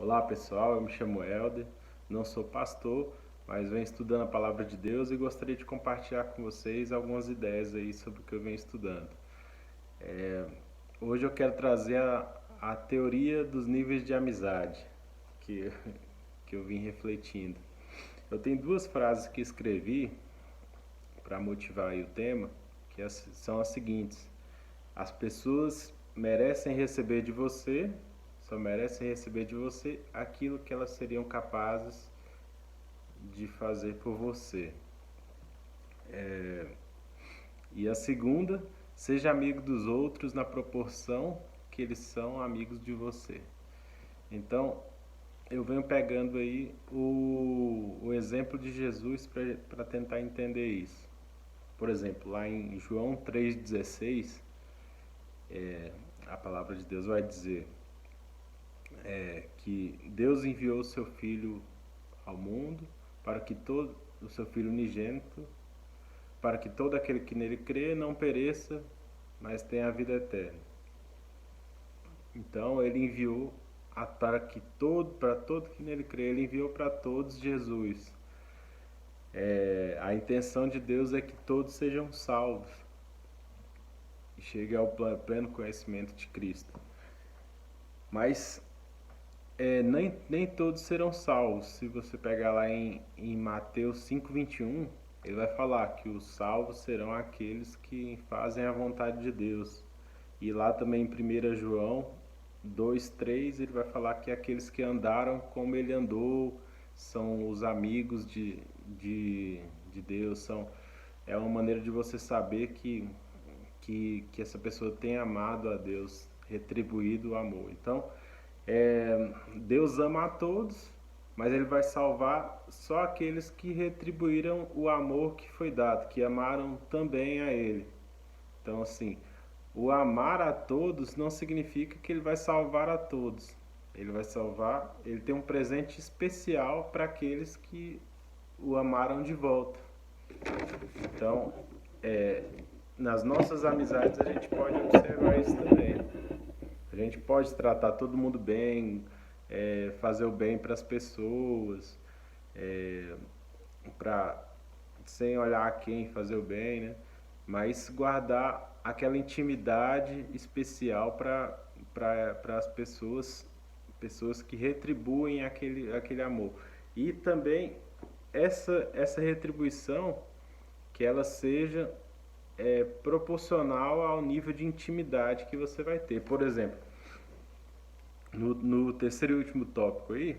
Olá pessoal, eu me chamo Helder, não sou pastor, mas venho estudando a palavra de Deus e gostaria de compartilhar com vocês algumas ideias aí sobre o que eu venho estudando. Hoje eu quero trazer a teoria dos níveis de amizade que, que eu vim refletindo. Eu tenho duas frases que escrevi para motivar aí o tema, são as seguintes: as pessoas merecem receber de você, só merecem receber de você aquilo que elas seriam capazes de fazer por você. E a segunda, seja amigo dos outros na proporção que eles são amigos de você. Então, eu venho pegando aí o exemplo de Jesus para tentar entender isso. Por exemplo, lá em João 3,16, a palavra de Deus vai dizer que Deus enviou o seu Filho ao mundo para que todo o seu Filho unigênito, para que todo aquele que nele crê não pereça, mas tenha a vida eterna. Então ele enviou para todo que nele crê, ele enviou para todos Jesus. A intenção de Deus é que todos sejam salvos e cheguem ao pleno conhecimento de Cristo. Mas nem todos serão salvos. Se você pegar lá em Mateus 5,21, ele vai falar que os salvos serão aqueles que fazem a vontade de Deus. E lá também em 1 João 2,3 ele vai falar que aqueles que andaram como ele andou são os amigos de Deus. É uma maneira de você saber que essa pessoa tem amado a Deus, retribuído o amor. Então, Deus ama a todos, mas ele vai salvar só aqueles que retribuíram o amor que foi dado, que amaram também a ele. Então, assim, o amar a todos não significa que ele vai salvar a todos. Ele vai salvar, ele tem um presente especial para aqueles que o amaram de volta. Então, é, nas nossas amizades a gente pode observar isso também. A gente pode tratar todo mundo bem, fazer o bem para as pessoas, é, pra, sem olhar a quem fazer o bem, né? Mas guardar aquela intimidade especial para as pessoas que retribuem aquele amor. E também essa retribuição que ela seja proporcional ao nível de intimidade que você vai ter. Por exemplo, no terceiro e último tópico aí,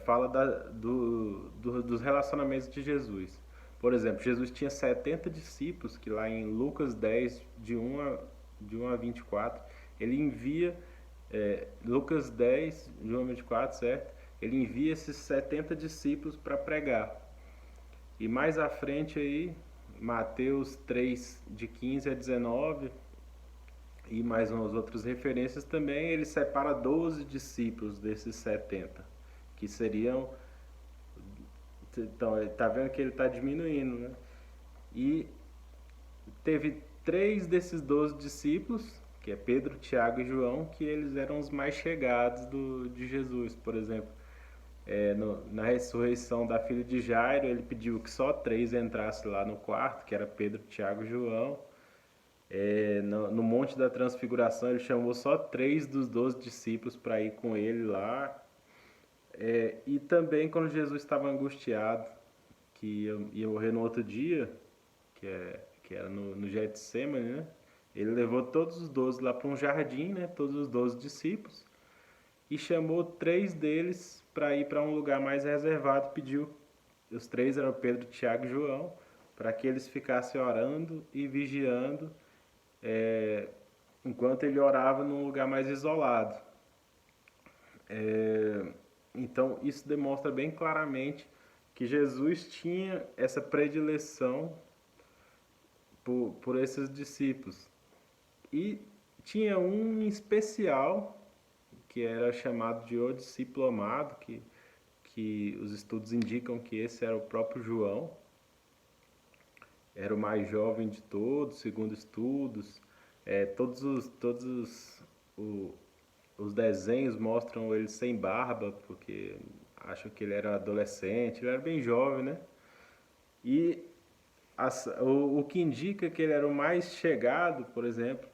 fala dos relacionamentos de Jesus. Por exemplo, Jesus tinha 70 discípulos, que lá em Lucas 10, de 1 a 24, ele envia, Lucas 10, de 1 a 24, certo? Ele envia esses 70 discípulos para pregar. E mais à frente aí, Mateus 3, de 15 a 19, e mais umas outras referências também, ele separa 12 discípulos desses 70, que seriam. Então, está vendo que ele está diminuindo, né? E teve três desses 12 discípulos, que é Pedro, Tiago e João, que eles eram os mais chegados de Jesus. Por exemplo, na ressurreição da filha de Jairo, ele pediu que só três entrassem lá no quarto, que era Pedro, Tiago e João. No Monte da Transfiguração, ele chamou só três dos 12 discípulos para ir com ele lá. E também quando Jesus estava angustiado, que ia morrer no outro dia, que era no Getsemane, né? Ele levou todos os 12 lá para um jardim, né? Todos os 12 discípulos, e chamou três deles para ir para um lugar mais reservado. Pediu, os três eram Pedro, Tiago e João, para que eles ficassem orando e vigiando, enquanto ele orava num lugar mais isolado. Então, isso demonstra bem claramente que Jesus tinha essa predileção por esses discípulos. E tinha um em especial, que era chamado de o discípulo amado, que os estudos indicam que esse era o próprio João. Era o mais jovem de todos, segundo estudos. Todos os, o, os desenhos mostram ele sem barba, porque acham que ele era adolescente, ele era bem jovem, né? E o que indica que ele era o mais chegado, por exemplo,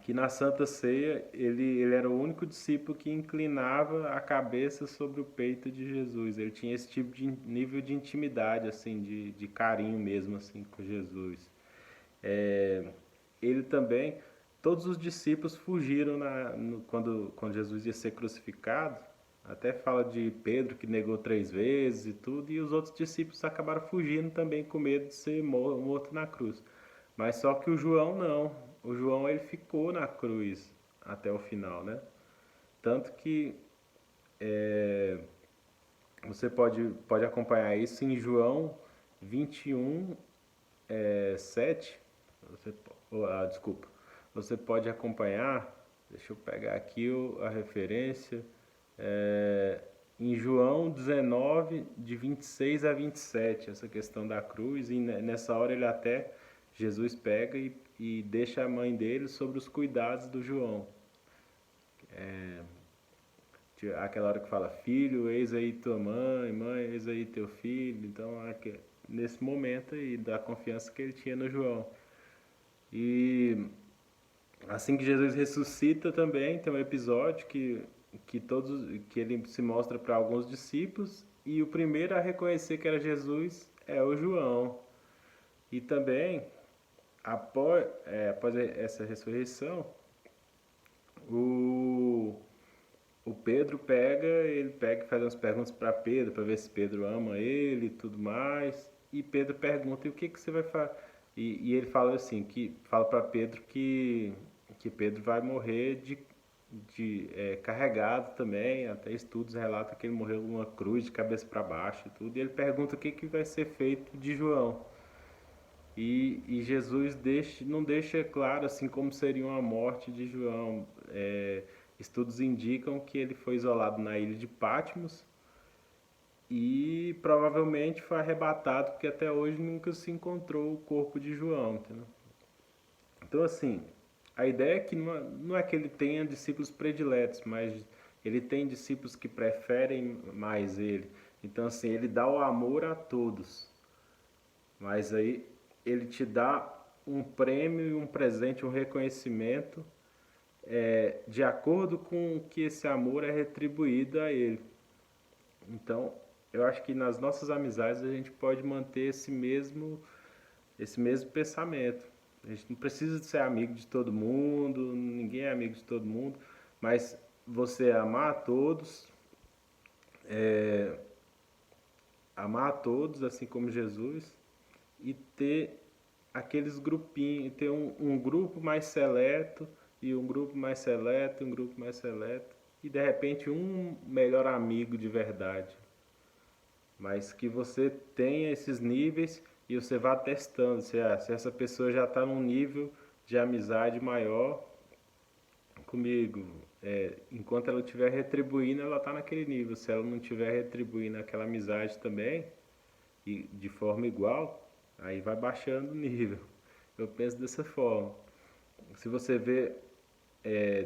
que na Santa Ceia ele era o único discípulo que inclinava a cabeça sobre o peito de Jesus. Ele tinha esse tipo de nível de intimidade, assim, de carinho mesmo, assim, com Jesus. É, ele também, todos os discípulos fugiram quando Jesus ia ser crucificado. Até fala de Pedro que negou 3 vezes e tudo, e os outros discípulos acabaram fugindo também com medo de ser morto na cruz. Mas só que o João não. O João ele ficou na cruz até o final, né? Tanto que você pode acompanhar isso em João 21, 7. Você, desculpa. Você pode acompanhar, deixa eu pegar aqui a referência, em João 19, de 26 a 27, essa questão da cruz, e nessa hora Jesus pega e deixa a mãe dele sobre os cuidados do João. Aquela hora que fala, filho, eis aí tua mãe, mãe, eis aí teu filho. Então, nesse momento aí, da confiança que ele tinha no João. E assim que Jesus ressuscita também, tem um episódio que ele se mostra para alguns discípulos, e o primeiro a reconhecer que era Jesus é o João. E também, após essa ressurreição, o, o Pedro ele pega e faz umas perguntas para Pedro, para ver se Pedro ama ele e tudo mais. E Pedro pergunta, e o que que você vai fazer? E ele fala assim, fala para Pedro que Pedro vai morrer carregado também. Até estudos relatam que ele morreu numa cruz de cabeça para baixo e tudo. E ele pergunta o que que vai ser feito de João. E Jesus não deixa claro assim como seria uma morte de João. Estudos indicam que ele foi isolado na ilha de Patmos e provavelmente foi arrebatado, porque até hoje nunca se encontrou o corpo de João, entendeu? Então, assim, a ideia é que não é que ele tenha discípulos prediletos, mas ele tem discípulos que preferem mais ele. Então, assim, ele dá o amor a todos, mas aí ele te dá um prêmio e um presente, um reconhecimento de acordo com que esse amor é retribuído a ele. Então, eu acho que nas nossas amizades a gente pode manter esse mesmo pensamento. A gente não precisa de ser amigo de todo mundo, ninguém é amigo de todo mundo, mas você amar a todos, assim como Jesus, e ter aqueles grupinhos, ter um grupo mais seleto, e um grupo mais seleto, um grupo mais seleto, e de repente um melhor amigo de verdade. Mas que você tenha esses níveis e você vá testando se essa pessoa já está num nível de amizade maior comigo. Enquanto ela estiver retribuindo, ela está naquele nível. Se ela não estiver retribuindo aquela amizade também, e de forma igual, aí vai baixando o nível. Eu penso dessa forma. Se você vê,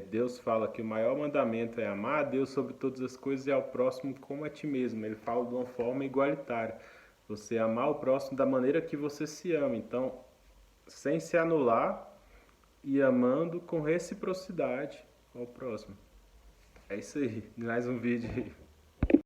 Deus fala que o maior mandamento é amar a Deus sobre todas as coisas e ao próximo como a ti mesmo. Ele fala de uma forma igualitária. Você amar o próximo da maneira que você se ama. Então, sem se anular e amando com reciprocidade ao próximo. É isso aí. Mais um vídeo aí.